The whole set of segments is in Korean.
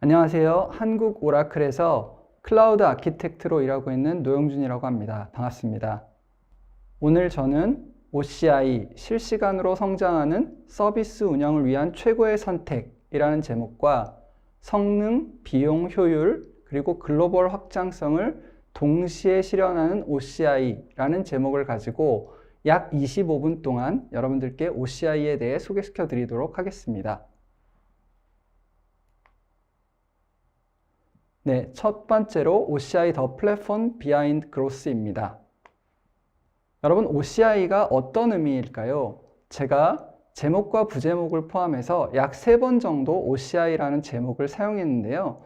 안녕하세요. 한국 오라클에서 클라우드 아키텍트로 일하고 있는 노영준이라고 합니다. 반갑습니다. 오늘 저는 OCI, 실시간으로 성장하는 서비스 운영을 위한 최고의 선택이라는 제목과 성능, 비용, 효율, 그리고 글로벌 확장성을 동시에 실현하는 OCI라는 제목을 가지고 약 25분 동안 여러분들께 OCI에 대해 소개시켜 드리도록 하겠습니다. 네, 첫 번째로 OCI The Platform Behind Growth입니다. 여러분, OCI가 어떤 의미일까요? 제가 제목과 부제목을 포함해서 약 3번 정도 OCI라는 제목을 사용했는데요.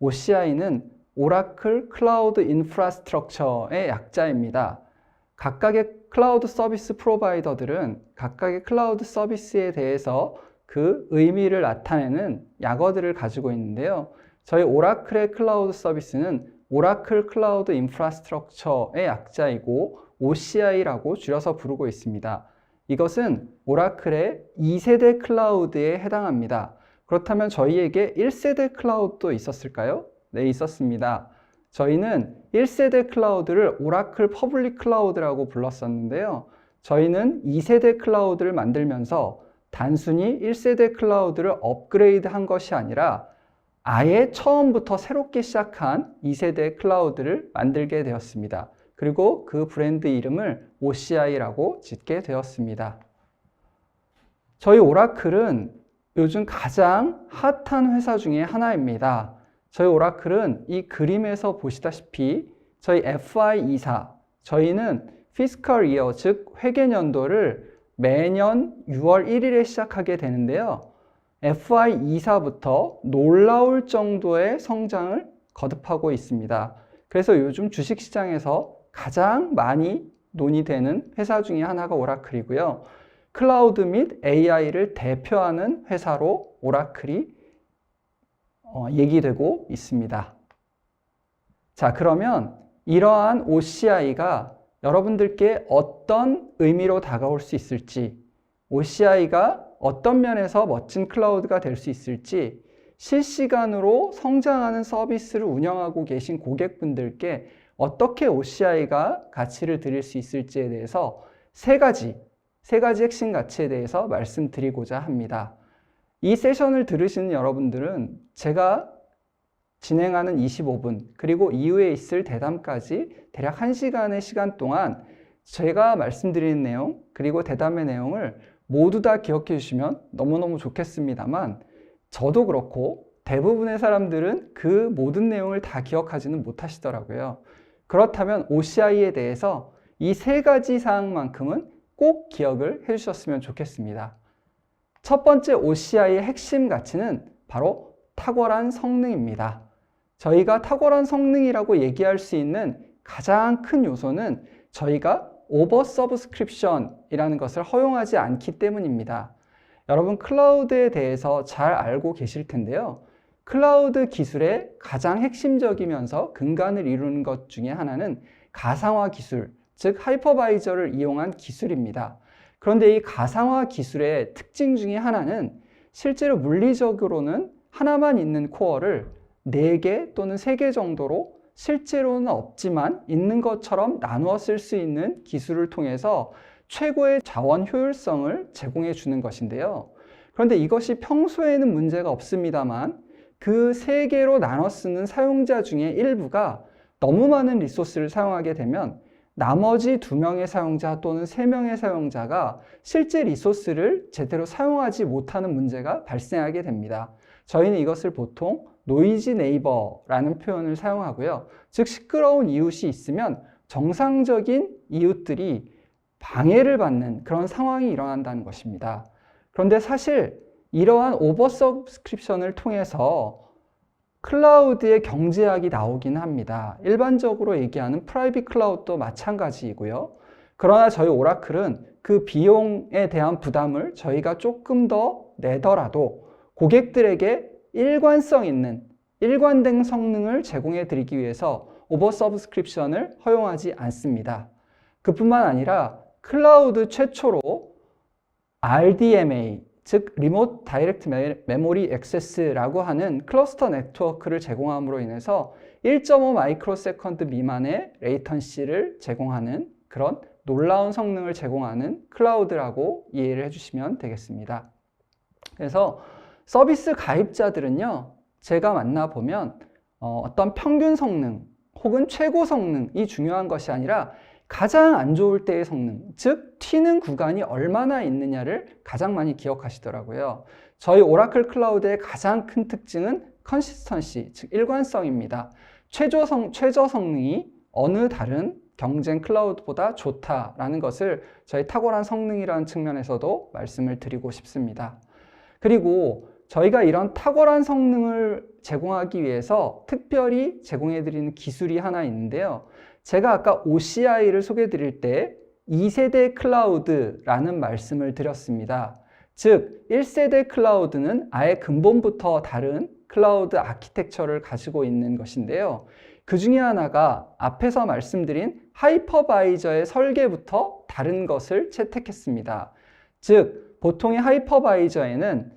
OCI는 오라클 클라우드 인프라스트럭처의 약자입니다. 각각의 클라우드 서비스 프로바이더들은 각각의 클라우드 서비스에 대해서 그 의미를 나타내는 약어들을 가지고 있는데요. 저희 오라클의 클라우드 서비스는 오라클 클라우드 인프라스트럭처의 약자이고 OCI라고 줄여서 부르고 있습니다. 이것은 오라클의 2세대 클라우드에 해당합니다. 그렇다면 저희에게 1세대 클라우드도 있었을까요? 네, 있었습니다. 저희는 1세대 클라우드를 오라클 퍼블릭 클라우드라고 불렀었는데요. 저희는 2세대 클라우드를 만들면서 단순히 1세대 클라우드를 업그레이드 한 것이 아니라 아예 처음부터 새롭게 시작한 2세대 클라우드를 만들게 되었습니다. 그리고 그 브랜드 이름을 OCI라고 짓게 되었습니다. 저희 오라클은 요즘 가장 핫한 회사 중에 하나입니다. 저희 오라클은 이 그림에서 보시다시피 저희 FY24, 저희는 피스컬 이어, 즉 회계년도를 매년 6월 1일에 시작하게 되는데요. FY24부터 놀라울 정도의 성장을 거듭하고 있습니다. 그래서 요즘 주식시장에서 가장 많이 논의되는 회사 중에 하나가 오라클이고요. 클라우드 및 AI를 대표하는 회사로 오라클이 얘기되고 있습니다. 자, 그러면 이러한 OCI가 여러분들께 어떤 의미로 다가올 수 있을지, OCI가 어떤 면에서 멋진 클라우드가 될 수 있을지, 실시간으로 성장하는 서비스를 운영하고 계신 고객분들께 어떻게 OCI가 가치를 드릴 수 있을지에 대해서 세 가지 핵심 가치에 대해서 말씀드리고자 합니다. 이 세션을 들으시는 여러분들은 제가 진행하는 25분 그리고 이후에 있을 대담까지 대략 1시간의 시간 동안 제가 말씀드리는 내용 그리고 대담의 내용을 모두 다 기억해 주시면 너무너무 좋겠습니다만, 저도 그렇고 대부분의 사람들은 그 모든 내용을 다 기억하지는 못하시더라고요. 그렇다면 OCI에 대해서 이 세 가지 사항만큼은 꼭 기억을 해주셨으면 좋겠습니다. 첫 번째 OCI의 핵심 가치는 바로 탁월한 성능입니다. 저희가 탁월한 성능이라고 얘기할 수 있는 가장 큰 요소는 저희가 오버 서브스크립션이라는 것을 허용하지 않기 때문입니다. 여러분, 클라우드에 대해서 잘 알고 계실 텐데요. 클라우드 기술의 가장 핵심적이면서 근간을 이루는 것 중에 하나는 가상화 기술, 즉 하이퍼바이저를 이용한 기술입니다. 그런데 이 가상화 기술의 특징 중에 하나는 실제로 물리적으로는 하나만 있는 코어를 4개 또는 3개 정도로 실제로는 없지만 있는 것처럼 나누어 쓸 수 있는 기술을 통해서 최고의 자원 효율성을 제공해 주는 것인데요. 그런데 이것이 평소에는 문제가 없습니다만 그 3개로 나눠 쓰는 사용자 중에 일부가 너무 많은 리소스를 사용하게 되면 나머지 2명의 사용자 또는 3명의 사용자가 실제 리소스를 제대로 사용하지 못하는 문제가 발생하게 됩니다. 저희는 이것을 보통 노이지 네이버라는 표현을 사용하고요. 즉, 시끄러운 이웃이 있으면 정상적인 이웃들이 방해를 받는 그런 상황이 일어난다는 것입니다. 그런데 사실 이러한 오버 서브스크립션을 통해서 클라우드의 경제학이 나오긴 합니다. 일반적으로 얘기하는 프라이빗 클라우드도 마찬가지이고요. 그러나 저희 오라클은 그 비용에 대한 부담을 저희가 조금 더 내더라도 고객들에게 일관성 있는 일관된 성능을 제공해 드리기 위해서 오버 서브스크립션을 허용하지 않습니다. 그뿐만 아니라 클라우드 최초로 RDMA, 즉 리모트 다이렉트 메모리 액세스라고 하는 클러스터 네트워크를 제공함으로 인해서 1.5 마이크로세컨드 미만의 레이턴시를 제공하는 그런 놀라운 성능을 제공하는 클라우드라고 이해를 해주시면 되겠습니다. 그래서 서비스 가입자들은요, 제가 만나보면 어떤 평균 성능 혹은 최고 성능이 중요한 것이 아니라 가장 안 좋을 때의 성능, 즉 튀는 구간이 얼마나 있느냐를 가장 많이 기억하시더라고요. 저희 오라클 클라우드의 가장 큰 특징은 컨시스턴시, 즉 일관성입니다. 최저 성능이 어느 다른 경쟁 클라우드보다 좋다라는 것을 저희 탁월한 성능이라는 측면에서도 말씀을 드리고 싶습니다. 그리고 저희가 이런 탁월한 성능을 제공하기 위해서 특별히 제공해드리는 기술이 하나 있는데요. 제가 아까 OCI를 소개해드릴 때 2세대 클라우드라는 말씀을 드렸습니다. 즉 1세대 클라우드는 아예 근본부터 다른 클라우드 아키텍처를 가지고 있는 것인데요. 그 중에 하나가 앞에서 말씀드린 하이퍼바이저의 설계부터 다른 것을 채택했습니다. 즉 보통의 하이퍼바이저에는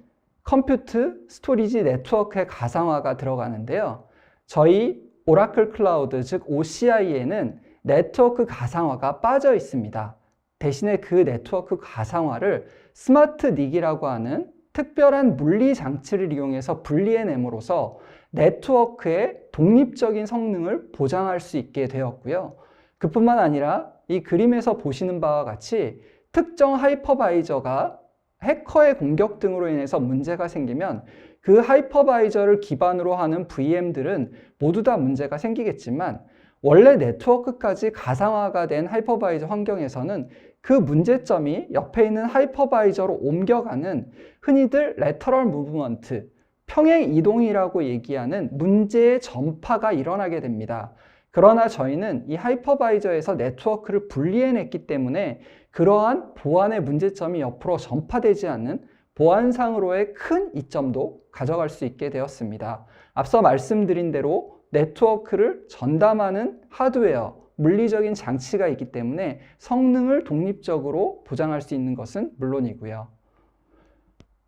컴퓨트, 스토리지, 네트워크의 가상화가 들어가는데요. 저희 오라클 클라우드, 즉 OCI에는 네트워크 가상화가 빠져 있습니다. 대신에 그 네트워크 가상화를 스마트 닉이라고 하는 특별한 물리 장치를 이용해서 분리해냄으로써 네트워크의 독립적인 성능을 보장할 수 있게 되었고요. 그뿐만 아니라 이 그림에서 보시는 바와 같이 특정 하이퍼바이저가 해커의 공격 등으로 인해서 문제가 생기면 그 하이퍼바이저를 기반으로 하는 VM들은 모두 다 문제가 생기겠지만 원래 네트워크까지 가상화가 된 하이퍼바이저 환경에서는 그 문제점이 옆에 있는 하이퍼바이저로 옮겨가는 흔히들 레터럴 무브먼트, 평행 이동이라고 얘기하는 문제의 전파가 일어나게 됩니다. 그러나 저희는 이 하이퍼바이저에서 네트워크를 분리해냈기 때문에 그러한 보안의 문제점이 옆으로 전파되지 않는 보안상으로의 큰 이점도 가져갈 수 있게 되었습니다. 앞서 말씀드린 대로 네트워크를 전담하는 하드웨어, 물리적인 장치가 있기 때문에 성능을 독립적으로 보장할 수 있는 것은 물론이고요.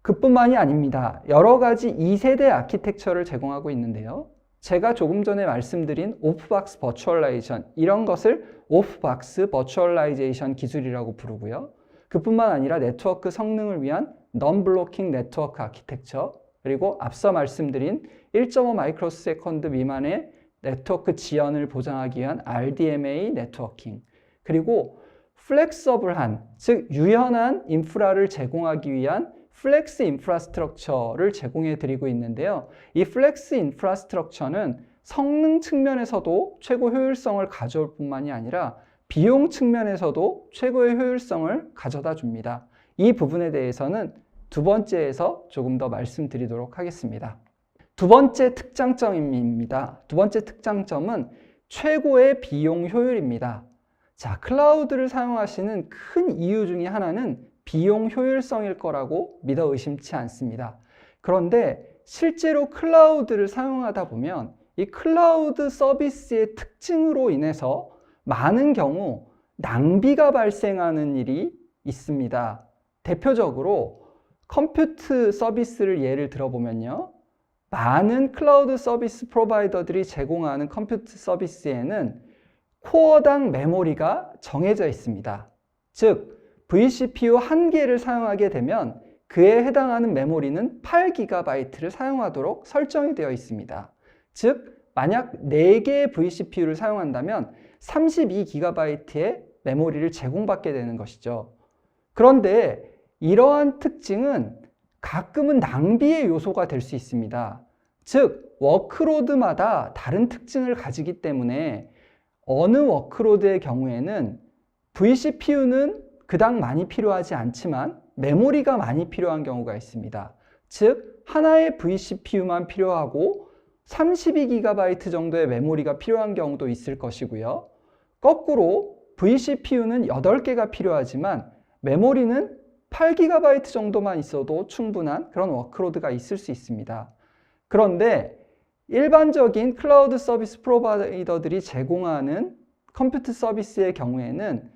그뿐만이 아닙니다. 여러 가지 2세대 아키텍처를 제공하고 있는데요. 제가 조금 전에 말씀드린 오프박스 버추얼라이제이션, 이런 것을 오프박스 버추얼라이제이션 기술이라고 부르고요. 그뿐만 아니라 네트워크 성능을 위한 non-blocking 네트워크 아키텍처, 그리고 앞서 말씀드린 1.5 마이크로세컨드 미만의 네트워크 지연을 보장하기 위한 RDMA 네트워킹, 그리고 플렉서블한, 즉 유연한 인프라를 제공하기 위한 플렉스 인프라스트럭처를 제공해 드리고 있는데요. 이 플렉스 인프라스트럭처는 성능 측면에서도 최고 효율성을 가져올 뿐만이 아니라 비용 측면에서도 최고의 효율성을 가져다 줍니다. 이 부분에 대해서는 두 번째에서 조금 더 말씀드리도록 하겠습니다. 두 번째 특장점입니다. 두 번째 특장점은 최고의 비용 효율입니다. 자, 클라우드를 사용하시는 큰 이유 중에 하나는 비용 효율성일 거라고 믿어 의심치 않습니다. 그런데 실제로 클라우드를 사용하다 보면 이 클라우드 서비스의 특징으로 인해서 많은 경우 낭비가 발생하는 일이 있습니다. 대표적으로 컴퓨트 서비스를 예를 들어보면요. 많은 클라우드 서비스 프로바이더들이 제공하는 컴퓨트 서비스에는 코어당 메모리가 정해져 있습니다. 즉 vCPU 1개를 사용하게 되면 그에 해당하는 메모리는 8GB를 사용하도록 설정이 되어 있습니다. 즉 만약 4개의 vCPU를 사용한다면 32GB의 메모리를 제공받게 되는 것이죠. 그런데 이러한 특징은 가끔은 낭비의 요소가 될 수 있습니다. 즉 워크로드마다 다른 특징을 가지기 때문에 어느 워크로드의 경우에는 vCPU는 그닥 많이 필요하지 않지만 메모리가 많이 필요한 경우가 있습니다. 즉 하나의 vCPU만 필요하고 32GB 정도의 메모리가 필요한 경우도 있을 것이고요. 거꾸로 vCPU는 8개가 필요하지만 메모리는 8GB 정도만 있어도 충분한 그런 워크로드가 있을 수 있습니다. 그런데 일반적인 클라우드 서비스 프로바이더들이 제공하는 컴퓨트 서비스의 경우에는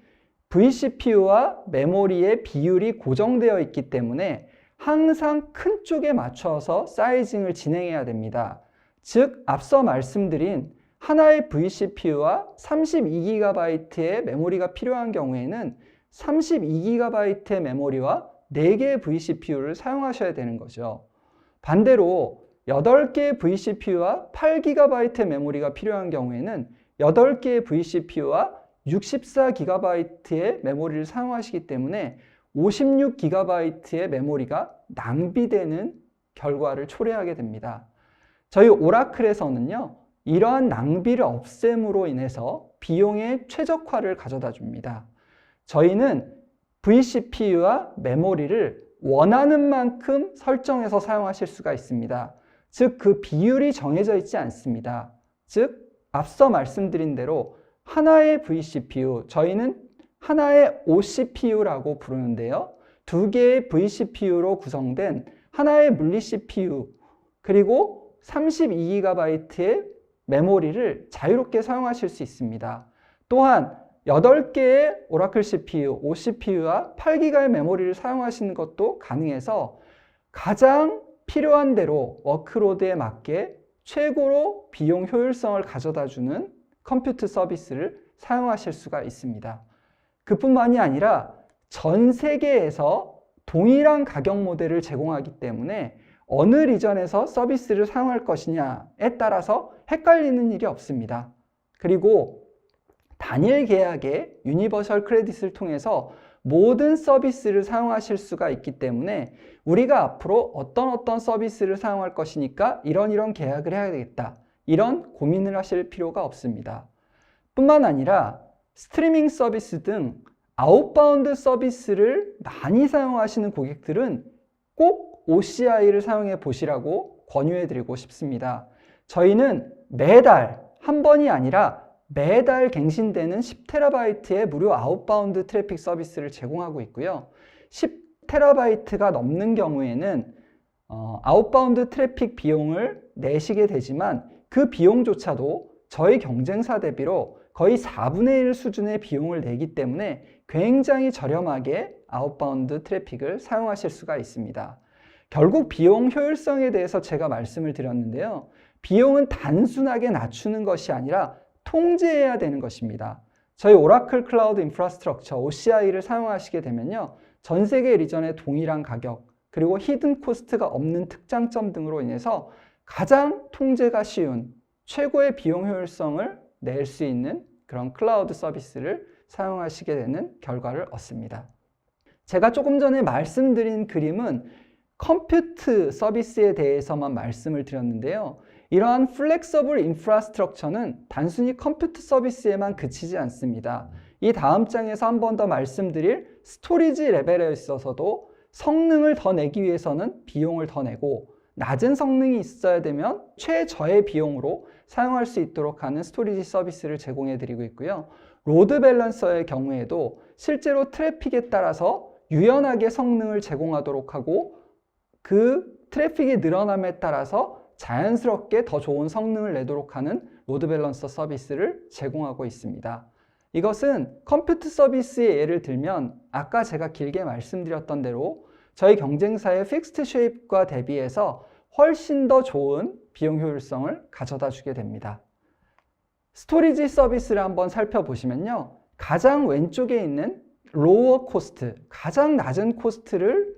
vCPU와 메모리의 비율이 고정되어 있기 때문에 항상 큰 쪽에 맞춰서 사이징을 진행해야 됩니다. 즉, 앞서 말씀드린 하나의 vCPU와 32GB의 메모리가 필요한 경우에는 32GB의 메모리와 4개의 vCPU를 사용하셔야 되는 거죠. 반대로 8개의 vCPU와 8GB의 메모리가 필요한 경우에는 8개의 vCPU와 64GB의 메모리를 사용하시기 때문에 56GB의 메모리가 낭비되는 결과를 초래하게 됩니다. 저희 오라클에서는요, 이러한 낭비를 없앰으로 인해서 비용의 최적화를 가져다 줍니다. 저희는 vCPU와 메모리를 원하는 만큼 설정해서 사용하실 수가 있습니다. 즉, 그 비율이 정해져 있지 않습니다. 즉, 앞서 말씀드린 대로 하나의 vCPU, 저희는 하나의 OCPU라고 부르는데요. 2개의 vCPU로 구성된 하나의 물리 CPU, 그리고 32GB의 메모리를 자유롭게 사용하실 수 있습니다. 또한 8개의 오라클 CPU, OCPU와 8GB의 메모리를 사용하시는 것도 가능해서 가장 필요한 대로 워크로드에 맞게 최고로 비용 효율성을 가져다주는 컴퓨트 서비스를 사용하실 수가 있습니다. 그뿐만이 아니라 전 세계에서 동일한 가격 모델을 제공하기 때문에 어느 리전에서 서비스를 사용할 것이냐에 따라서 헷갈리는 일이 없습니다. 그리고 단일 계약의 유니버셜 크레딧을 통해서 모든 서비스를 사용하실 수가 있기 때문에 우리가 앞으로 어떤 서비스를 사용할 것이니까 이런 계약을 해야 되겠다, 이런 고민을 하실 필요가 없습니다. 뿐만 아니라 스트리밍 서비스 등 아웃바운드 서비스를 많이 사용하시는 고객들은 꼭 OCI를 사용해 보시라고 권유해 드리고 싶습니다. 저희는 매달 한 번이 아니라 매달 갱신되는 10TB의 무료 아웃바운드 트래픽 서비스를 제공하고 있고요. 10TB가 넘는 경우에는 아웃바운드 트래픽 비용을 내시게 되지만 그 비용조차도 저희 경쟁사 대비로 거의 4분의 1 수준의 비용을 내기 때문에 굉장히 저렴하게 아웃바운드 트래픽을 사용하실 수가 있습니다. 결국 비용 효율성에 대해서 제가 말씀을 드렸는데요. 비용은 단순하게 낮추는 것이 아니라 통제해야 되는 것입니다. 저희 오라클 클라우드 인프라스트럭처 OCI를 사용하시게 되면요, 전 세계 리전의 동일한 가격, 그리고 히든 코스트가 없는 특장점 등으로 인해서 가장 통제가 쉬운 최고의 비용 효율성을 낼 수 있는 그런 클라우드 서비스를 사용하시게 되는 결과를 얻습니다. 제가 조금 전에 말씀드린 그림은 컴퓨트 서비스에 대해서만 말씀을 드렸는데요. 이러한 플렉서블 인프라스트럭처는 단순히 컴퓨트 서비스에만 그치지 않습니다. 이 다음 장에서 한 번 더 말씀드릴 스토리지 레벨에 있어서도 성능을 더 내기 위해서는 비용을 더 내고, 낮은 성능이 있어야 되면 최저의 비용으로 사용할 수 있도록 하는 스토리지 서비스를 제공해 드리고 있고요. 로드 밸런서의 경우에도 실제로 트래픽에 따라서 유연하게 성능을 제공하도록 하고, 그 트래픽이 늘어남에 따라서 자연스럽게 더 좋은 성능을 내도록 하는 로드 밸런서 서비스를 제공하고 있습니다. 이것은 컴퓨트 서비스의 예를 들면 아까 제가 길게 말씀드렸던 대로 저희 경쟁사의 픽스트 쉐입과 대비해서 훨씬 더 좋은 비용 효율성을 가져다 주게 됩니다. 스토리지 서비스를 한번 살펴보시면요, 가장 왼쪽에 있는 로어 코스트, 가장 낮은 코스트를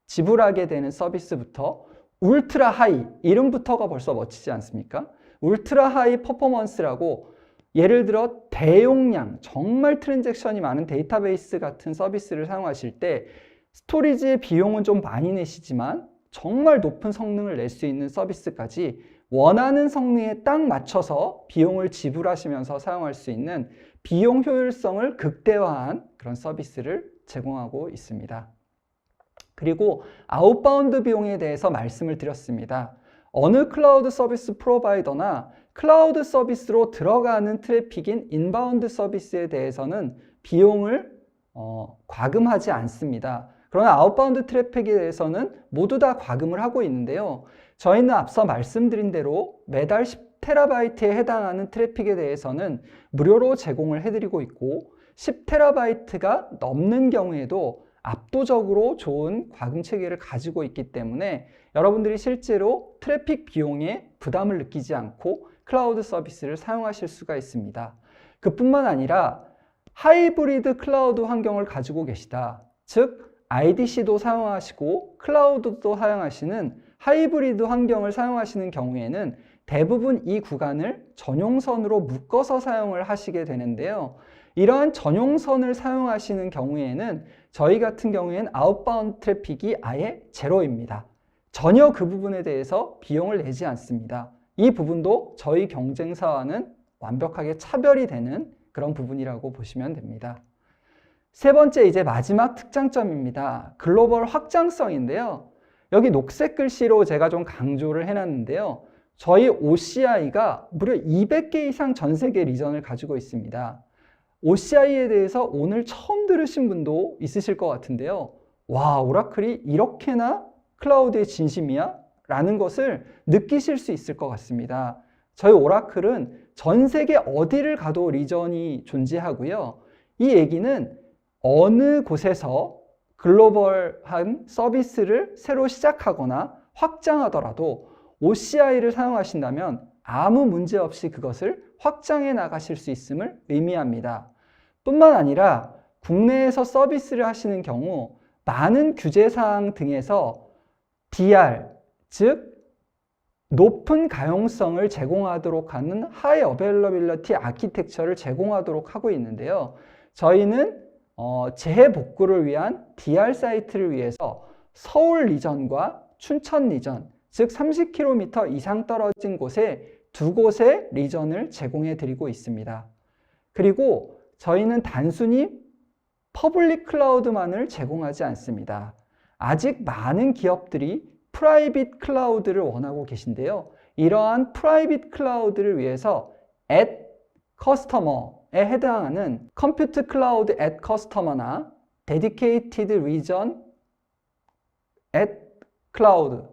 지불하게 되는 서비스부터 울트라 하이, 이름부터가 벌써 멋지지 않습니까? 울트라 하이 퍼포먼스라고, 예를 들어 대용량, 정말 트랜잭션이 많은 데이터베이스 같은 서비스를 사용하실 때 스토리지의 비용은 좀 많이 내시지만 정말 높은 성능을 낼 수 있는 서비스까지 원하는 성능에 딱 맞춰서 비용을 지불하시면서 사용할 수 있는 비용 효율성을 극대화한 그런 서비스를 제공하고 있습니다. 그리고 아웃바운드 비용에 대해서 말씀을 드렸습니다. 어느 클라우드 서비스 프로바이더나 클라우드 서비스로 들어가는 트래픽인 인바운드 서비스에 대해서는 비용을 과금하지 않습니다. 그러나 아웃바운드 트래픽에 대해서는 모두 다 과금을 하고 있는데요. 저희는 앞서 말씀드린 대로 매달 10TB에 해당하는 트래픽에 대해서는 무료로 제공을 해드리고 있고, 10TB가 넘는 경우에도 압도적으로 좋은 과금 체계를 가지고 있기 때문에 여러분들이 실제로 트래픽 비용에 부담을 느끼지 않고 클라우드 서비스를 사용하실 수가 있습니다. 그뿐만 아니라 하이브리드 클라우드 환경을 가지고 계시다. 즉 IDC도 사용하시고 클라우드도 사용하시는 하이브리드 환경을 사용하시는 경우에는 대부분 이 구간을 전용선으로 묶어서 사용을 하시게 되는데요. 이러한 전용선을 사용하시는 경우에는 저희 같은 경우에는 아웃바운드 트래픽이 아예 제로입니다. 전혀 그 부분에 대해서 비용을 내지 않습니다. 이 부분도 저희 경쟁사와는 완벽하게 차별이 되는 그런 부분이라고 보시면 됩니다. 세 번째, 이제 마지막 특장점입니다. 글로벌 확장성인데요. 여기 녹색 글씨로 제가 좀 강조를 해놨는데요. 저희 OCI가 무려 200개 이상 전 세계 리전을 가지고 있습니다. OCI에 대해서 오늘 처음 들으신 분도 있으실 것 같은데요. 와, 오라클이 이렇게나 클라우드의 진심이야? 라는 것을 느끼실 수 있을 것 같습니다. 저희 오라클은 전 세계 어디를 가도 리전이 존재하고요. 이 얘기는 어느 곳에서 글로벌한 서비스를 새로 시작하거나 확장하더라도 OCI를 사용하신다면 아무 문제 없이 그것을 확장해 나가실 수 있음을 의미합니다. 뿐만 아니라 국내에서 서비스를 하시는 경우 많은 규제사항 등에서 DR, 즉 높은 가용성을 제공하도록 하는 하이 어베일러빌리티 아키텍처를 제공하도록 하고 있는데요. 저희는 재해복구를 위한 DR 사이트를 위해서 서울 리전과 춘천 리전, 즉 30km 이상 떨어진 곳에 두 곳의 리전을 제공해 드리고 있습니다. 그리고 저희는 단순히 퍼블릭 클라우드만을 제공하지 않습니다. 아직 많은 기업들이 프라이빗 클라우드를 원하고 계신데요. 이러한 프라이빗 클라우드를 위해서 at customer에 해당하는 컴퓨트 클라우드 at customer나 dedicated region at cloud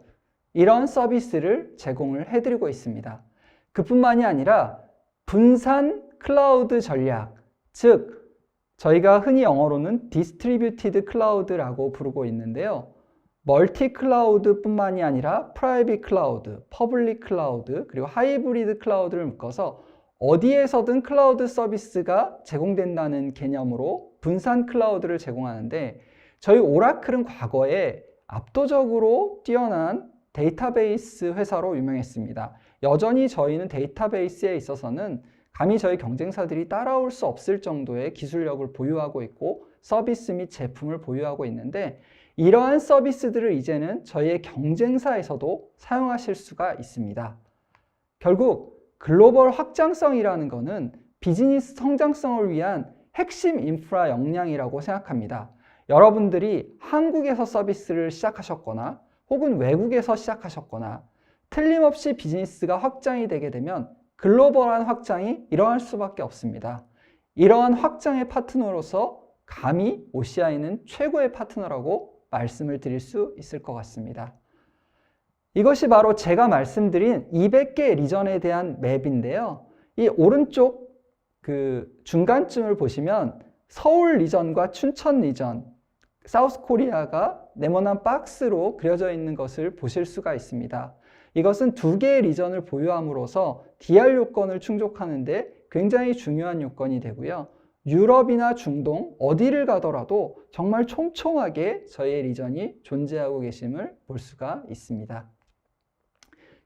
이런 서비스를 제공을 해드리고 있습니다. 그뿐만이 아니라 분산 클라우드 전략, 즉 저희가 흔히 영어로는 디스트리뷰티드 클라우드라고 부르고 있는데요. 멀티 클라우드 뿐만이 아니라 프라이빗 클라우드, 퍼블릭 클라우드, 그리고 하이브리드 클라우드를 묶어서 어디에서든 클라우드 서비스가 제공된다는 개념으로 분산 클라우드를 제공하는데, 저희 오라클은 과거에 압도적으로 뛰어난 데이터베이스 회사로 유명했습니다. 여전히 저희는 데이터베이스에 있어서는 감히 저희 경쟁사들이 따라올 수 없을 정도의 기술력을 보유하고 있고 서비스 및 제품을 보유하고 있는데, 이러한 서비스들을 이제는 저희의 경쟁사에서도 사용하실 수가 있습니다. 결국 글로벌 확장성이라는 것은 비즈니스 성장성을 위한 핵심 인프라 역량이라고 생각합니다. 여러분들이 한국에서 서비스를 시작하셨거나 혹은 외국에서 시작하셨거나 틀림없이 비즈니스가 확장이 되게 되면 글로벌한 확장이 일어날 수밖에 없습니다. 이러한 확장의 파트너로서 감히 OCI는 최고의 파트너라고 말씀을 드릴 수 있을 것 같습니다. 이것이 바로 제가 말씀드린 200개 리전에 대한 맵인데요. 이 오른쪽 그 중간쯤을 보시면 서울 리전과 춘천 리전, 사우스 코리아가 네모난 박스로 그려져 있는 것을 보실 수가 있습니다. 이것은 두 개의 리전을 보유함으로써 DR 요건을 충족하는 데 굉장히 중요한 요건이 되고요. 유럽이나 중동 어디를 가더라도 정말 촘촘하게 저희의 리전이 존재하고 계심을 볼 수가 있습니다.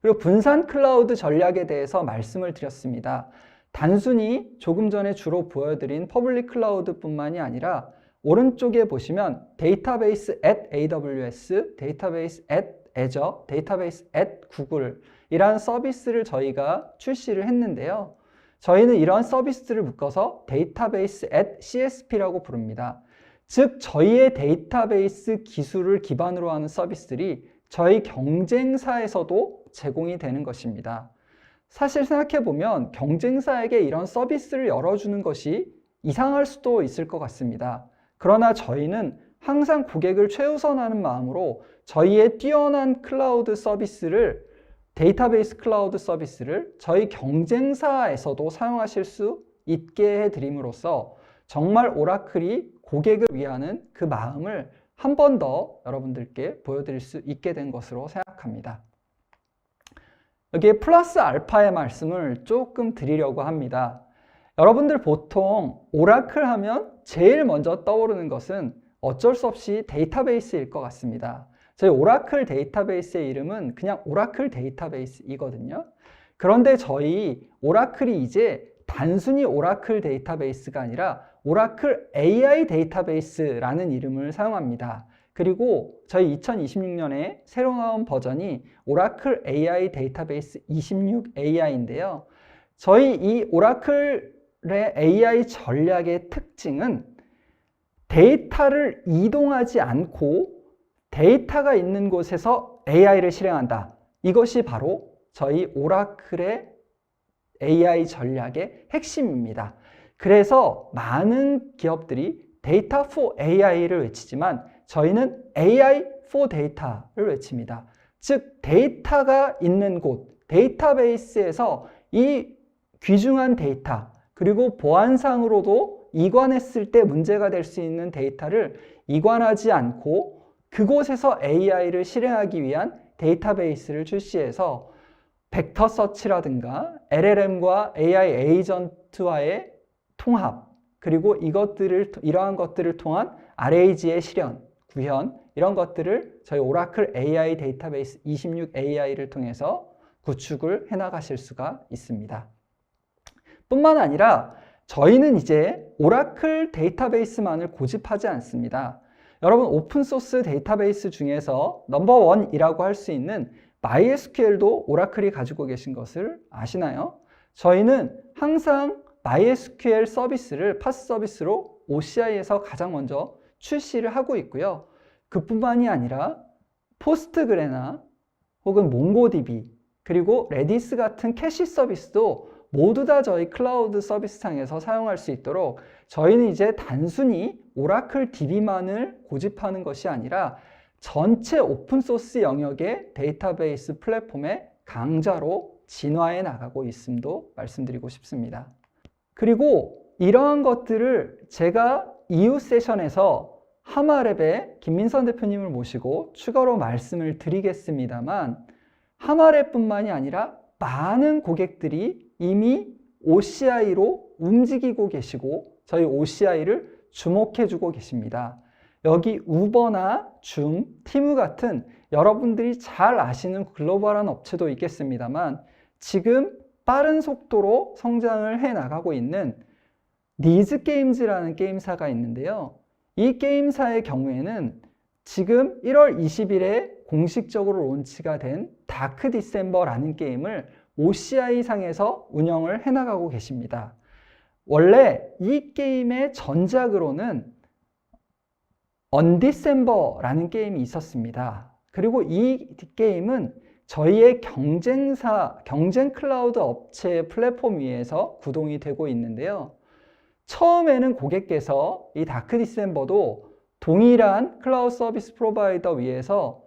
그리고 분산 클라우드 전략에 대해서 말씀을 드렸습니다. 단순히 조금 전에 주로 보여드린 퍼블릭 클라우드 뿐만이 아니라 오른쪽에 보시면 데이터베이스 at AWS, 데이터베이스 at Azure, 데이터베이스 at Google 이라는 서비스를 저희가 출시를 했는데요. 저희는 이런 서비스를 묶어서 데이터베이스 at CSP라고 부릅니다. 즉 저희의 데이터베이스 기술을 기반으로 하는 서비스들이 저희 경쟁사에서도 제공이 되는 것입니다. 사실 생각해보면 경쟁사에게 이런 서비스를 열어주는 것이 이상할 수도 있을 것 같습니다. 그러나 저희는 항상 고객을 최우선하는 마음으로 저희의 뛰어난 클라우드 서비스를, 데이터베이스 클라우드 서비스를 저희 경쟁사에서도 사용하실 수 있게 해드림으로써 정말 오라클이 고객을 위하는 그 마음을 한 번 더 여러분들께 보여드릴 수 있게 된 것으로 생각합니다. 여기에 플러스 알파의 말씀을 조금 드리려고 합니다. 여러분들 보통 오라클 하면 제일 먼저 떠오르는 것은 어쩔 수 없이 데이터베이스일 것 같습니다. 저희 오라클 데이터베이스의 이름은 그냥 오라클 데이터베이스이거든요. 그런데 저희 오라클이 이제 단순히 오라클 데이터베이스가 아니라 오라클 AI 데이터베이스라는 이름을 사용합니다. 그리고 저희 2026년에 새로 나온 버전이 오라클 AI 데이터베이스 26AI인데요. 저희 이 오라클의 AI 전략의 특징은 데이터를 이동하지 않고 데이터가 있는 곳에서 AI를 실행한다. 이것이 바로 저희 오라클의 AI 전략의 핵심입니다. 그래서 많은 기업들이 데이터 for AI를 외치지만 저희는 AI for 데이터를 외칩니다. 즉 데이터가 있는 곳, 데이터베이스에서 이 귀중한 데이터, 그리고 보안상으로도 이관했을 때 문제가 될 수 있는 데이터를 이관하지 않고 그곳에서 AI를 실행하기 위한 데이터베이스를 출시해서 벡터 서치라든가 LLM과 AI 에이전트와의 통합, 그리고 이러한 것들을 통한 RAG의 실현, 구현, 이런 것들을 저희 오라클 AI 데이터베이스 26AI를 통해서 구축을 해나가실 수가 있습니다. 뿐만 아니라 저희는 이제 오라클 데이터베이스만을 고집하지 않습니다. 여러분 오픈소스 데이터베이스 중에서 넘버원이라고 할 수 있는 MySQL도 오라클이 가지고 계신 것을 아시나요? 저희는 항상 MySQL 서비스를 파스 서비스로 OCI에서 가장 먼저 출시를 하고 있고요. 그뿐만이 아니라 포스트그레나 혹은 몽고DB 그리고 레디스 같은 캐시 서비스도 모두 다 저희 클라우드 서비스상에서 사용할 수 있도록 저희는 이제 단순히 오라클 DB만을 고집하는 것이 아니라 전체 오픈소스 영역의 데이터베이스 플랫폼의 강자로 진화해 나가고 있음도 말씀드리고 싶습니다. 그리고 이러한 것들을 제가 이후 세션에서 하마랩의 김민선 대표님을 모시고 추가로 말씀을 드리겠습니다만 하마랩뿐만이 아니라 많은 고객들이 이미 OCI로 움직이고 계시고 저희 OCI를 주목해주고 계십니다. 여기 우버나 줌, 티무 같은 여러분들이 잘 아시는 글로벌한 업체도 있겠습니다만 지금 빠른 속도로 성장을 해 나가고 있는 니즈게임즈라는 게임사가 있는데요. 이 게임사의 경우에는 지금 1월 20일에 공식적으로 론치가 된 다크 디셈버라는 게임을 OCI 상에서 운영을 해나가고 계십니다. 원래 이 게임의 전작으로는 언디셈버라는 게임이 있었습니다. 그리고 이 게임은 저희의 경쟁 클라우드 업체의 플랫폼 위에서 구동이 되고 있는데요. 처음에는 고객께서 이 다크 디셈버도 동일한 클라우드 서비스 프로바이더 위에서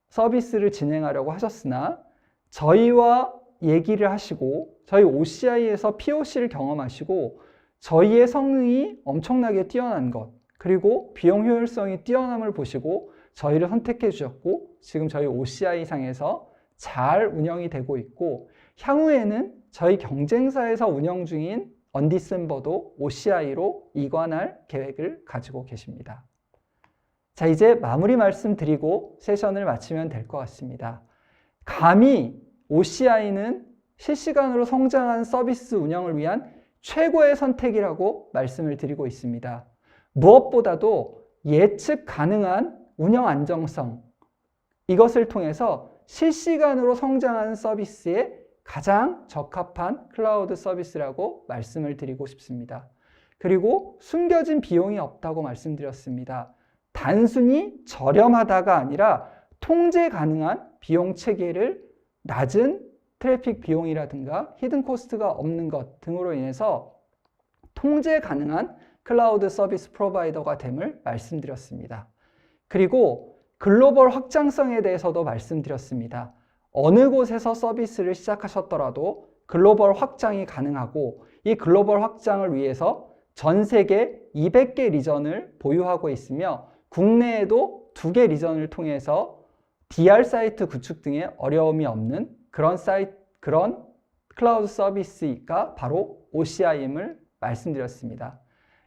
서비스를 진행하려고 하셨으나 저희와 얘기를 하시고 저희 OCI에서 POC를 경험하시고 저희의 성능이 엄청나게 뛰어난 것 그리고 비용 효율성이 뛰어남을 보시고 저희를 선택해 주셨고 지금 저희 OCI 상에서 잘 운영이 되고 있고 향후에는 저희 경쟁사에서 운영 중인 언디셈버도 OCI로 이관할 계획을 가지고 계십니다. 자, 이제 마무리 말씀드리고 세션을 마치면 될 것 같습니다. 감히 OCI는 실시간으로 성장한 서비스 운영을 위한 최고의 선택이라고 말씀을 드리고 있습니다. 무엇보다도 예측 가능한 운영 안정성, 이것을 통해서 실시간으로 성장하는 서비스에 가장 적합한 클라우드 서비스라고 말씀을 드리고 싶습니다. 그리고 숨겨진 비용이 없다고 말씀드렸습니다. 단순히 저렴하다가 아니라 통제 가능한 비용 체계를 낮은 트래픽 비용이라든가 히든 코스트가 없는 것 등으로 인해서 통제 가능한 클라우드 서비스 프로바이더가 됨을 말씀드렸습니다. 그리고 글로벌 확장성에 대해서도 말씀드렸습니다. 어느 곳에서 서비스를 시작하셨더라도 글로벌 확장이 가능하고 이 글로벌 확장을 위해서 전 세계 200개 리전을 보유하고 있으며 국내에도 2개 리전을 통해서 DR 사이트 구축 등의 어려움이 없는 그런 클라우드 서비스가 바로 OCI임을 말씀드렸습니다.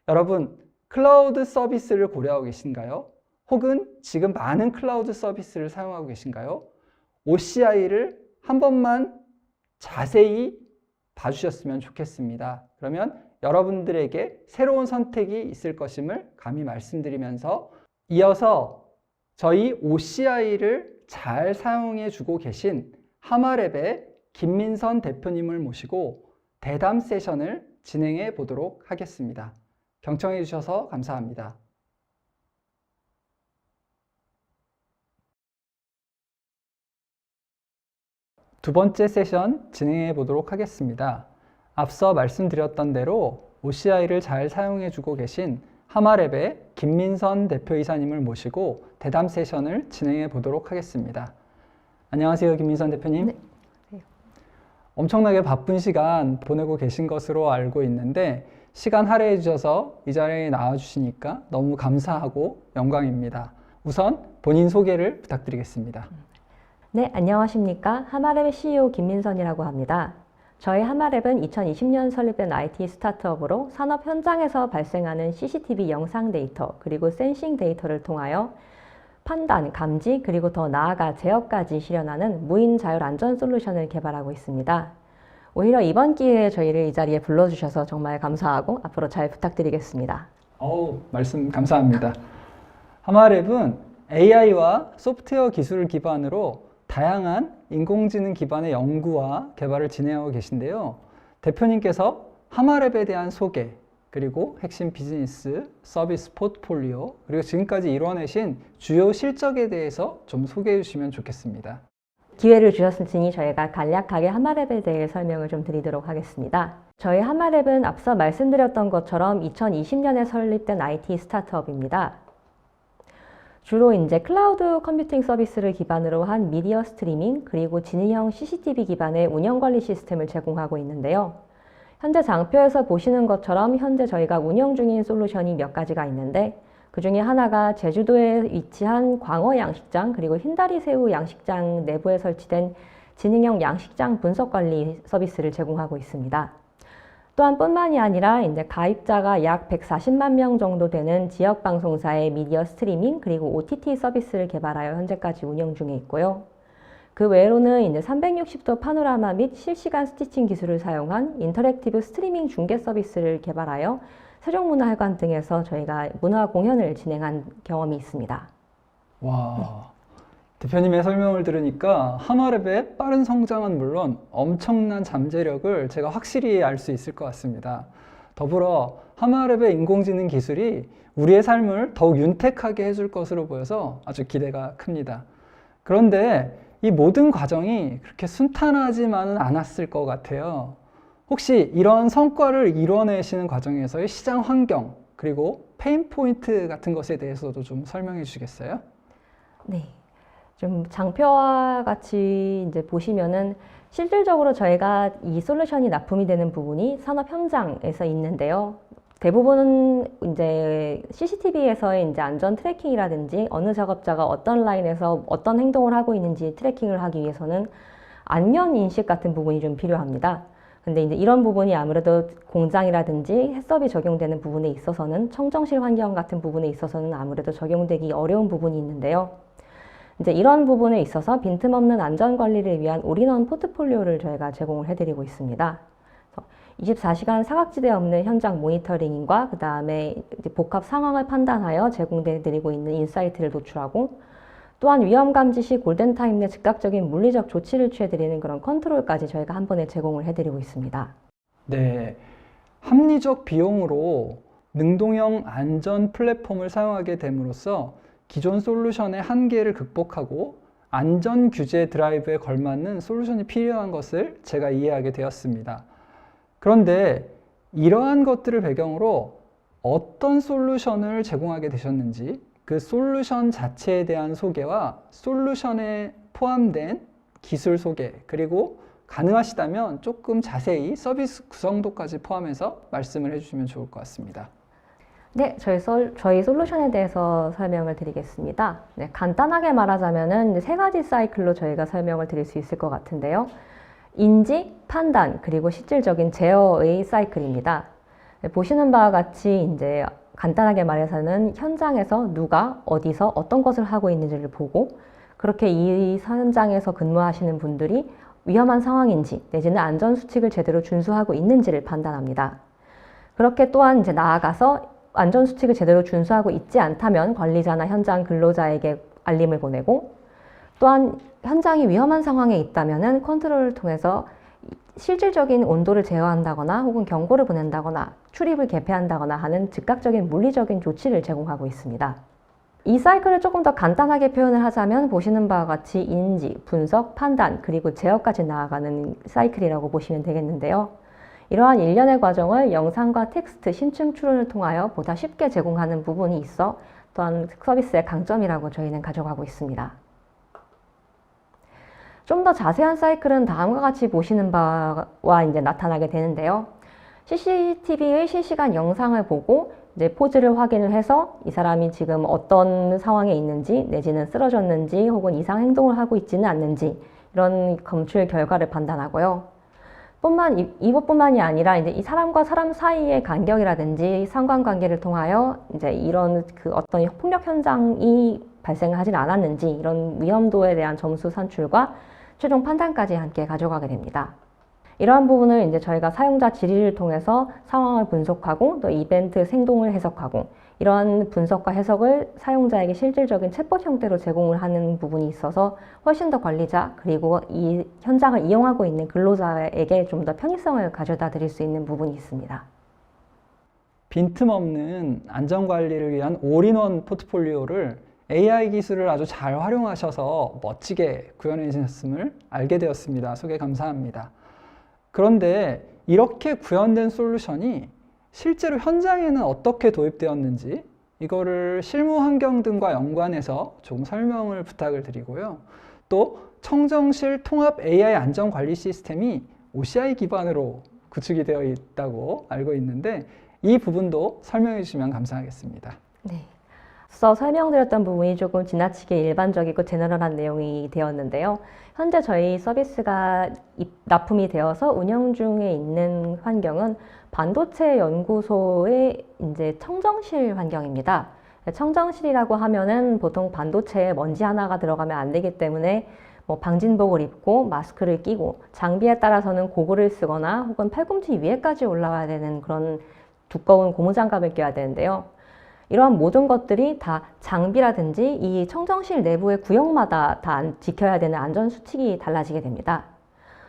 여러분, 클라우드 서비스를 고려하고 계신가요? 혹은 지금 많은 클라우드 서비스를 사용하고 계신가요? OCI를 한 번만 자세히 봐주셨으면 좋겠습니다. 그러면 여러분들에게 새로운 선택이 있을 것임을 감히 말씀드리면서 이어서 저희 OCI를 잘 사용해 주고 계신 하마랩의 김민선 대표님을 모시고 대담 세션을 진행해 보도록 하겠습니다. 경청해 주셔서 감사합니다. 두 번째 세션 진행해 보도록 하겠습니다. 앞서 말씀드렸던 대로 OCI를 잘 사용해 주고 계신 하마랩의 김민선 대표이사님을 모시고 대담 세션을 진행해 보도록 하겠습니다. 안녕하세요, 김민선 대표님. 네. 엄청나게 바쁜 시간 보내고 계신 것으로 알고 있는데 시간 할애해 주셔서 이 자리에 나와 주시니까 너무 감사하고 영광입니다. 우선 본인 소개를 부탁드리겠습니다. 네, 안녕하십니까. 하마랩의 CEO 김민선이라고 합니다. 저희 하마랩은 2020년 설립된 IT 스타트업으로 산업 현장에서 발생하는 CCTV 영상 데이터 그리고 센싱 데이터를 통하여 판단, 감지, 그리고 더 나아가 제어까지 실현하는 무인 자율 안전 솔루션을 개발하고 있습니다. 오히려 이번 기회에 저희를 이 자리에 불러주셔서 정말 감사하고 앞으로 잘 부탁드리겠습니다. 말씀 감사합니다. 하마랩은 AI와 소프트웨어 기술을 기반으로 다양한 인공지능 기반의 연구와 개발을 진행하고 계신데요. 대표님께서 하마랩에 대한 소개, 그리고 핵심 비즈니스, 서비스 포트폴리오, 그리고 지금까지 이뤄내신 주요 실적에 대해서 좀 소개해 주시면 좋겠습니다. 기회를 주셨으니 저희가 간략하게 하마랩에 대해 설명을 좀 드리도록 하겠습니다. 저희 하마랩은 앞서 말씀드렸던 것처럼 2020년에 설립된 IT 스타트업입니다. 주로 이제 클라우드 컴퓨팅 서비스를 기반으로 한 미디어 스트리밍 그리고 지능형 CCTV 기반의 운영 관리 시스템을 제공하고 있는데요. 현재 장표에서 보시는 것처럼 현재 저희가 운영 중인 솔루션이 몇 가지가 있는데 그 중에 하나가 제주도에 위치한 광어 양식장 그리고 흰다리 새우 양식장 내부에 설치된 지능형 양식장 분석 관리 서비스를 제공하고 있습니다. 또한 뿐만이 아니라 이제 가입자가 약 140만 명 정도 되는 지역 방송사의 미디어 스트리밍 그리고 OTT 서비스를 개발하여 현재까지 운영 중에 있고요. 그 외로는 이제 360도 파노라마 및 실시간 스티칭 기술을 사용한 인터랙티브 스트리밍 중계 서비스를 개발하여 세종문화회관 등에서 저희가 문화 공연을 진행한 경험이 있습니다. 와, 대표님의 설명을 들으니까 하마랩의 빠른 성장은 물론 엄청난 잠재력을 제가 확실히 알 수 있을 것 같습니다. 더불어 하마랩의 인공지능 기술이 우리의 삶을 더욱 윤택하게 해줄 것으로 보여서 아주 기대가 큽니다. 그런데 이 모든 과정이 그렇게 순탄하지만은 않았을 것 같아요. 혹시 이런 성과를 이뤄내시는 과정에서의 시장 환경 그리고 페인 포인트 같은 것에 대해서도 좀 설명해 주시겠어요? 네. 좀 장표와 같이 이제 보시면은 실질적으로 저희가 이 솔루션이 납품이 되는 부분이 산업 현장에서 있는데요. 대부분은 이제 CCTV에서의 이제 안전 트래킹이라든지 어느 작업자가 어떤 라인에서 어떤 행동을 하고 있는지 트래킹을 하기 위해서는 안면 인식 같은 부분이 좀 필요합니다. 근데 이제 이런 부분이 아무래도 공장이라든지 해썹이 적용되는 부분에 있어서는 청정실 환경 같은 부분에 있어서는 아무래도 적용되기 어려운 부분이 있는데요. 이제 이런 부분에 있어서 빈틈없는 안전 관리를 위한 올인원 포트폴리오를 저희가 제공을 해드리고 있습니다. 24시간 사각지대 없는 현장 모니터링과 그 다음에 복합 상황을 판단하여 제공해드리고 있는 인사이트를 노출하고 또한 위험 감지 시 골든타임 내 즉각적인 물리적 조치를 취해드리는 그런 컨트롤까지 저희가 한 번에 제공을 해드리고 있습니다. 네, 합리적 비용으로 능동형 안전 플랫폼을 사용하게 됨으로써 기존 솔루션의 한계를 극복하고 안전 규제 드라이브에 걸맞는 솔루션이 필요한 것을 제가 이해하게 되었습니다. 그런데 이러한 것들을 배경으로 어떤 솔루션을 제공하게 되셨는지 그 솔루션 자체에 대한 소개와 솔루션에 포함된 기술 소개 그리고 가능하시다면 조금 자세히 서비스 구성도까지 포함해서 말씀을 해주시면 좋을 것 같습니다. 네, 저희 솔루션에 대해서 설명을 드리겠습니다. 네, 간단하게 말하자면은 세 가지 사이클로 저희가 설명을 드릴 수 있을 것 같은데요. 인지, 판단, 그리고 실질적인 제어의 사이클입니다. 네, 보시는 바와 같이 이제 간단하게 말해서는 현장에서 누가 어디서 어떤 것을 하고 있는지를 보고 그렇게 이 현장에서 근무하시는 분들이 위험한 상황인지 내지는 안전수칙을 제대로 준수하고 있는지를 판단합니다. 그렇게 또한 이제 나아가서 안전수칙을 제대로 준수하고 있지 않다면 관리자나 현장 근로자에게 알림을 보내고 또한 현장이 위험한 상황에 있다면 컨트롤을 통해서 실질적인 온도를 제어한다거나 혹은 경고를 보낸다거나 출입을 개폐한다거나 하는 즉각적인 물리적인 조치를 제공하고 있습니다. 이 사이클을 조금 더 간단하게 표현을 하자면 보시는 바와 같이 인지, 분석, 판단, 그리고 제어까지 나아가는 사이클이라고 보시면 되겠는데요. 이러한 일련의 과정을 영상과 텍스트, 심층 추론을 통하여 보다 쉽게 제공하는 부분이 있어 또한 서비스의 강점이라고 저희는 가져가고 있습니다. 좀 더 자세한 사이클은 다음과 같이 보시는 바와 이제 나타나게 되는데요. CCTV의 실시간 영상을 보고 이제 포즈를 확인을 해서 이 사람이 지금 어떤 상황에 있는지 내지는 쓰러졌는지 혹은 이상 행동을 하고 있지는 않는지 이런 검출 결과를 판단하고요. 이것뿐만이 아니라 이제 이 사람과 사람 사이의 간격이라든지 상관관계를 통하여 이제 이런 어떤 폭력 현장이 발생하진 않았는지 이런 위험도에 대한 점수 산출과 최종 판단까지 함께 가져가게 됩니다. 이러한 부분을 이제 저희가 사용자 질의를 통해서 상황을 분석하고 또 이벤트 생동을 해석하고 이러한 분석과 해석을 사용자에게 실질적인 챗봇 형태로 제공을 하는 부분이 있어서 훨씬 더 관리자 그리고 이 현장을 이용하고 있는 근로자에게 좀 더 편의성을 가져다 드릴 수 있는 부분이 있습니다. 빈틈없는 안전관리를 위한 올인원 포트폴리오를 AI 기술을 아주 잘 활용하셔서 멋지게 구현해 주셨음을 알게 되었습니다. 소개 감사합니다. 그런데 이렇게 구현된 솔루션이 실제로 현장에는 어떻게 도입되었는지 이거를 실무 환경 등과 연관해서 조금 설명을 부탁을 드리고요. 또 청정실 통합 AI 안전관리 시스템이 OCI 기반으로 구축이 되어 있다고 알고 있는데 이 부분도 설명해 주시면 감사하겠습니다. 네. 앞서 설명드렸던 부분이 조금 지나치게 일반적이고 제너럴한 내용이 되었는데요. 현재 저희 서비스가 납품이 되어서 운영 중에 있는 환경은 반도체 연구소의 이제 청정실 환경입니다. 청정실이라고 하면은 보통 반도체에 먼지 하나가 들어가면 안 되기 때문에 뭐 방진복을 입고 마스크를 끼고 장비에 따라서는 고글을 쓰거나 혹은 팔꿈치 위에까지 올라와야 되는 그런 두꺼운 고무장갑을 껴야 되는데요. 이러한 모든 것들이 다 장비라든지 이 청정실 내부의 구역마다 다 지켜야 되는 안전수칙이 달라지게 됩니다.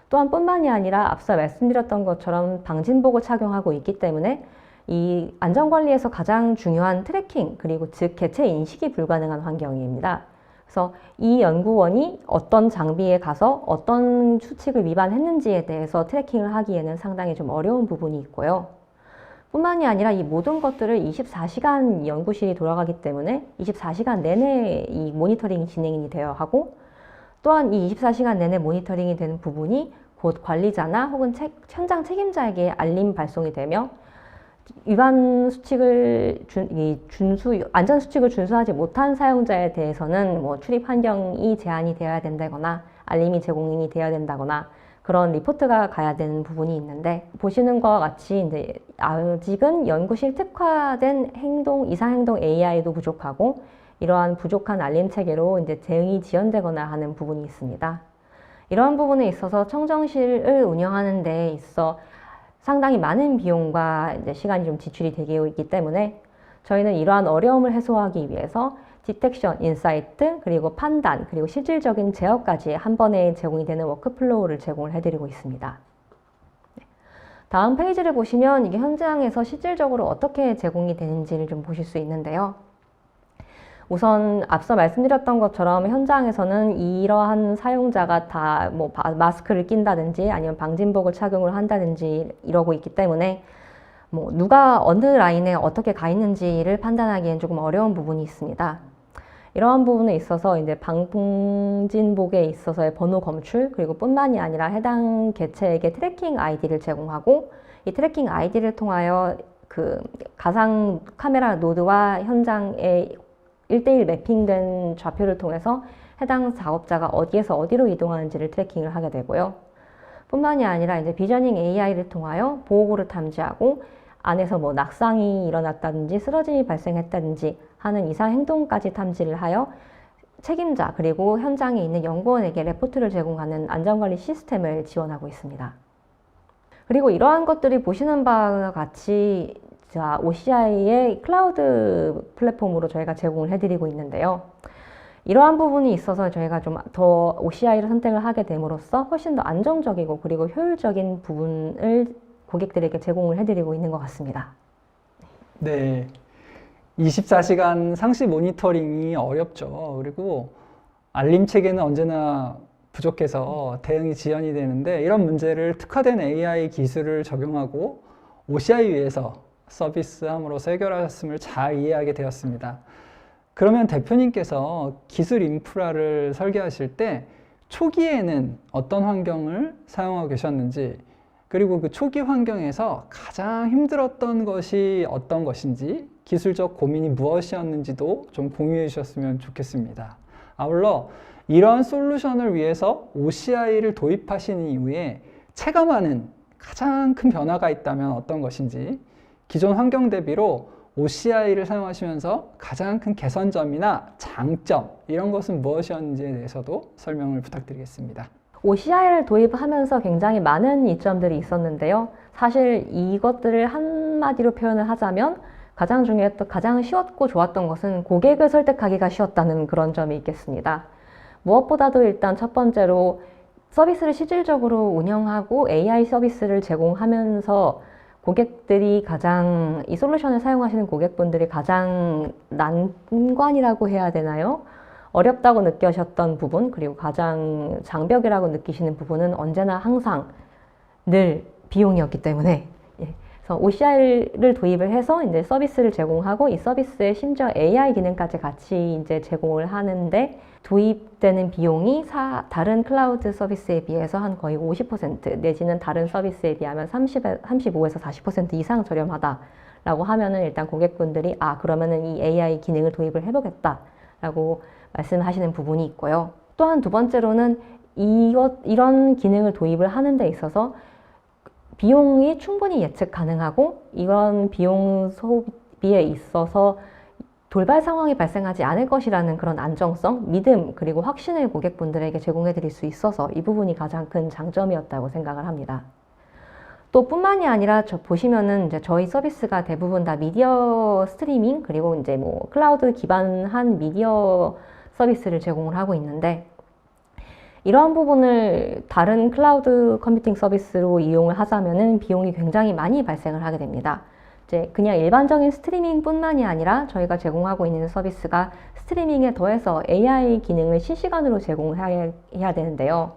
또한 뿐만이 아니라 앞서 말씀드렸던 것처럼 방진복을 착용하고 있기 때문에 이 안전관리에서 가장 중요한 트래킹 그리고 즉 개체 인식이 불가능한 환경입니다. 그래서 이 연구원이 어떤 장비에 가서 어떤 수칙을 위반했는지에 대해서 트래킹을 하기에는 상당히 좀 어려운 부분이 있고요. 뿐만이 아니라 이 모든 것들을 24시간 연구실이 돌아가기 때문에 24시간 내내 이 모니터링이 진행이 되어야 하고 또한 이 24시간 내내 모니터링이 되는 부분이 곧 관리자나 혹은 현장 책임자에게 알림 발송이 되며 위반 수칙을 안전 수칙을 준수하지 못한 사용자에 대해서는 뭐 출입 환경이 제한이 되어야 된다거나 알림이 제공이 되어야 된다거나 그런 리포트가 가야 되는 부분이 있는데 보시는 것과 같이 이제 아직은 연구실 특화된 이상행동 AI도 부족하고 이러한 부족한 알림 체계로 이제 대응이 지연되거나 하는 부분이 있습니다. 이러한 부분에 있어서 청정실을 운영하는 데 있어 상당히 많은 비용과 이제 시간이 좀 지출이 되고 있기 때문에 저희는 이러한 어려움을 해소하기 위해서 디텍션, 인사이트, 그리고 판단, 그리고 실질적인 제어까지 한 번에 제공이 되는 워크플로우를 제공을 해드리고 있습니다. 다음 페이지를 보시면 이게 현장에서 실질적으로 어떻게 제공이 되는지를 좀 보실 수 있는데요. 우선 앞서 말씀드렸던 것처럼 현장에서는 이러한 사용자가 다 뭐 마스크를 낀다든지 아니면 방진복을 착용을 한다든지 이러고 있기 때문에 뭐 누가 어느 라인에 어떻게 가 있는지를 판단하기엔 조금 어려운 부분이 있습니다. 이러한 부분에 있어서 이제 방진복에 있어서의 번호 검출, 그리고 뿐만이 아니라 해당 개체에게 트래킹 아이디를 제공하고, 이 트래킹 아이디를 통하여 그 가상 카메라 노드와 현장의 1대1 매핑된 좌표를 통해서 해당 작업자가 어디에서 어디로 이동하는지를 트래킹을 하게 되고요. 뿐만이 아니라 이제 비저닝 AI를 통하여 보호구를 탐지하고 안에서 뭐 낙상이 일어났다든지 쓰러짐이 발생했다든지 하는 이상 행동까지 탐지를 하여 책임자 그리고 현장에 있는 연구원에게 레포트를 제공하는 안전관리 시스템을 지원하고 있습니다. 그리고 이러한 것들이 보시는 바와 같이 OCI의 클라우드 플랫폼으로 저희가 제공을 해드리고 있는데요. 이러한 부분이 있어서 저희가 좀 더 OCI를 선택을 하게 됨으로써 훨씬 더 안정적이고 그리고 효율적인 부분을 고객들에게 제공을 해드리고 있는 것 같습니다. 네. 24시간 상시 모니터링이 어렵죠. 그리고 알림 체계는 언제나 부족해서 대응이 지연이 되는데, 이런 문제를 특화된 AI 기술을 적용하고 OCI 위에서 서비스함으로써 해결하셨음을 잘 이해하게 되었습니다. 그러면 대표님께서 기술 인프라를 설계하실 때 초기에는 어떤 환경을 사용하고 계셨는지, 그리고 그 초기 환경에서 가장 힘들었던 것이 어떤 것인지, 기술적 고민이 무엇이었는지도 좀 공유해 주셨으면 좋겠습니다. 아울러 이러한 솔루션을 위해서 OCI를 도입하신 이후에 체감하는 가장 큰 변화가 있다면 어떤 것인지, 기존 환경 대비로 OCI를 사용하시면서 가장 큰 개선점이나 장점, 이런 것은 무엇이었는지에 대해서도 설명을 부탁드리겠습니다. OCI를 도입하면서 굉장히 많은 이점들이 있었는데요. 사실 이것들을 한마디로 표현을 하자면 가장 쉬웠고 좋았던 것은 고객을 설득하기가 쉬웠다는 그런 점이 있겠습니다. 무엇보다도 일단 첫 번째로 서비스를 실질적으로 운영하고 AI 서비스를 제공하면서 고객들이 이 솔루션을 사용하시는 고객분들이 가장 난관이라고 해야 되나요? 어렵다고 느끼셨던 부분, 그리고 가장 장벽이라고 느끼시는 부분은 언제나 항상 늘 비용이었기 때문에, 그래서 OCI를 도입을 해서 이제 서비스를 제공하고 이 서비스에 심지어 AI 기능까지 같이 이제 제공을 하는데 도입되는 비용이 다른 클라우드 서비스에 비해서 한 거의 50% 내지는 다른 서비스에 비하면 35에서 40% 이상 저렴하다라고 하면은 일단 고객분들이 그러면은 이 AI 기능을 도입을 해보겠다라고 말씀하시는 부분이 있고요. 또한 두 번째로는 이런 기능을 도입을 하는 데 있어서 비용이 충분히 예측 가능하고 이런 비용 소비에 있어서 돌발 상황이 발생하지 않을 것이라는 그런 안정성, 믿음, 그리고 확신을 고객분들에게 제공해 드릴 수 있어서 이 부분이 가장 큰 장점이었다고 생각을 합니다. 또 뿐만이 아니라 보시면은 이제 저희 서비스가 대부분 다 미디어 스트리밍 그리고 이제 뭐 클라우드 기반한 미디어 서비스를 제공을 하고 있는데, 이러한 부분을 다른 클라우드 컴퓨팅 서비스로 이용을 하자면은 비용이 굉장히 많이 발생을 하게 됩니다. 이제 그냥 일반적인 스트리밍 뿐만이 아니라 저희가 제공하고 있는 서비스가 스트리밍에 더해서 AI 기능을 실시간으로 제공을 해야 되는데요.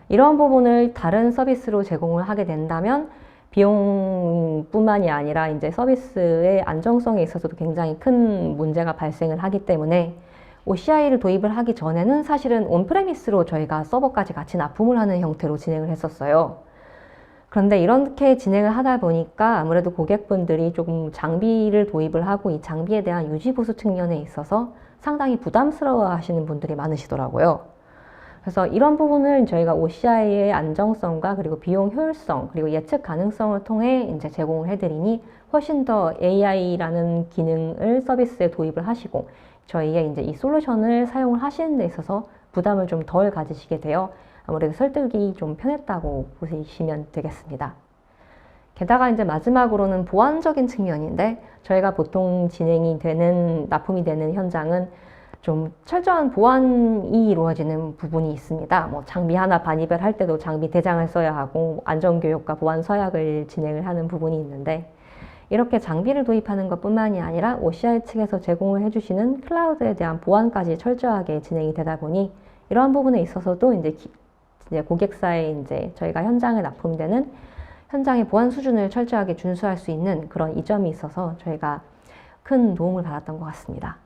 이러한 부분을 다른 서비스로 제공을 하게 된다면 비용뿐만이 아니라 이제 서비스의 안정성에 있어서도 굉장히 큰 문제가 발생을 하기 때문에 OCI를 도입을 하기 전에는 사실은 온프레미스로 저희가 서버까지 같이 납품을 하는 형태로 진행을 했었어요. 그런데 이렇게 진행을 하다 보니까 아무래도 고객분들이 조금 장비를 도입을 하고 이 장비에 대한 유지 보수 측면에 있어서 상당히 부담스러워 하시는 분들이 많으시더라고요. 그래서 이런 부분을 저희가 OCI의 안정성과 그리고 비용 효율성 그리고 예측 가능성을 통해 이제 제공을 해드리니 훨씬 더 AI라는 기능을 서비스에 도입을 하시고 저희의 이제 이 솔루션을 사용을 하시는 데 있어서 부담을 좀 덜 가지시게 되어 아무래도 설득이 좀 편했다고 보시면 되겠습니다. 게다가 이제 마지막으로는 보안적인 측면인데, 저희가 보통 납품이 되는 현장은 좀 철저한 보안이 이루어지는 부분이 있습니다. 뭐 장비 하나 반입을 할 때도 장비 대장을 써야 하고 안전교육과 보안 서약을 진행을 하는 부분이 있는데, 이렇게 장비를 도입하는 것뿐만이 아니라 OCI 측에서 제공을 해주시는 클라우드에 대한 보안까지 철저하게 진행이 되다 보니 이러한 부분에 있어서도 이제 고객사에 이제 저희가 현장에 납품되는 현장의 보안 수준을 철저하게 준수할 수 있는 그런 이점이 있어서 저희가 큰 도움을 받았던 것 같습니다.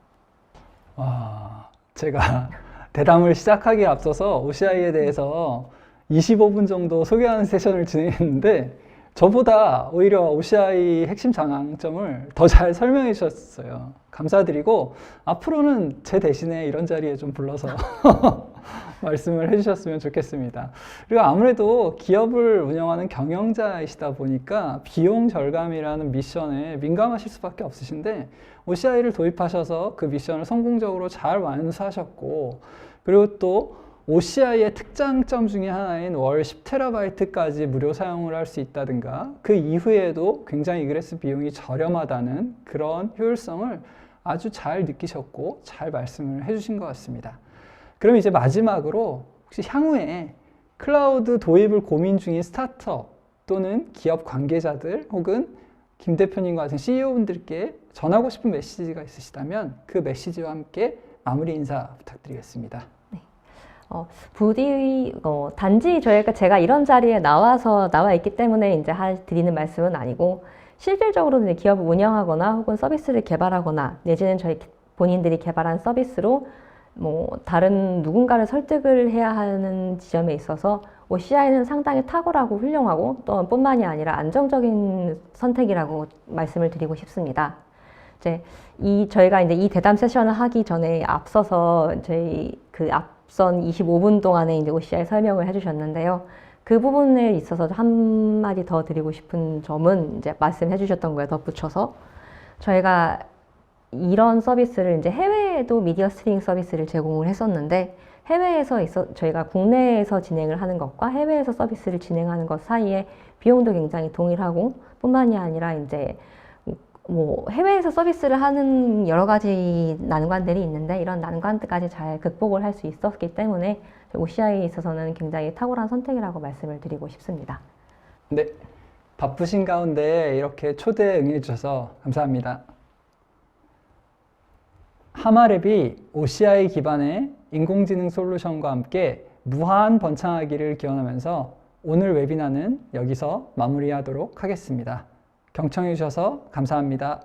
와, 제가 대담을 시작하기에 앞서서 OCI에 대해서 25분 정도 소개하는 세션을 진행했는데 저보다 오히려 OCI 핵심 장점을 더 잘 설명해 주셨어요. 감사드리고 앞으로는 제 대신에 이런 자리에 좀 불러서 말씀을 해주셨으면 좋겠습니다. 그리고 아무래도 기업을 운영하는 경영자이시다 보니까 비용 절감이라는 미션에 민감하실 수밖에 없으신데 OCI를 도입하셔서 그 미션을 성공적으로 잘 완수하셨고, 그리고 또 OCI의 특장점 중에 하나인 월 10TB까지 무료 사용을 할 수 있다든가 그 이후에도 굉장히 이그레스 비용이 저렴하다는 그런 효율성을 아주 잘 느끼셨고 잘 말씀을 해주신 것 같습니다. 그럼 이제 마지막으로 혹시 향후에 클라우드 도입을 고민 중인 스타트업 또는 기업 관계자들 혹은 김 대표님과 같은 CEO분들께 전하고 싶은 메시지가 있으시다면 그 메시지와 함께 마무리 인사 부탁드리겠습니다. 부디 단지 제가 이런 자리에 나와 있기 때문에 이제 드리는 말씀은 아니고, 실질적으로 이제 기업을 운영하거나 혹은 서비스를 개발하거나 내지는 저희 본인들이 개발한 서비스로 다른 누군가를 설득을 해야 하는 지점에 있어서 OCI는 상당히 탁월하고 훌륭하고 또 뿐만이 아니라 안정적인 선택이라고 말씀을 드리고 싶습니다. 저희가 이제 이 대담 세션을 하기 전에 앞서서 앞선 25분 동안에 이제 OCI 설명을 해주셨는데요. 그 부분에 있어서 한마디 더 드리고 싶은 점은 이제 말씀해 주셨던 거에 덧붙여서, 저희가 이런 서비스를 이제 해외에도 미디어 스트리밍 서비스를 제공을 했었는데, 저희가 국내에서 진행을 하는 것과 해외에서 서비스를 진행하는 것 사이에 비용도 굉장히 동일하고 뿐만이 아니라 이제 해외에서 서비스를 하는 여러 가지 난관들이 있는데 이런 난관들까지 잘 극복을 할 수 있었기 때문에 OCI에 있어서는 굉장히 탁월한 선택이라고 말씀을 드리고 싶습니다. 네, 바쁘신 가운데 이렇게 초대에 응해 주셔서 감사합니다. 하마랩이 OCI 기반의 인공지능 솔루션과 함께 무한 번창하기를 기원하면서 오늘 웨비나는 여기서 마무리하도록 하겠습니다. 경청해 주셔서 감사합니다.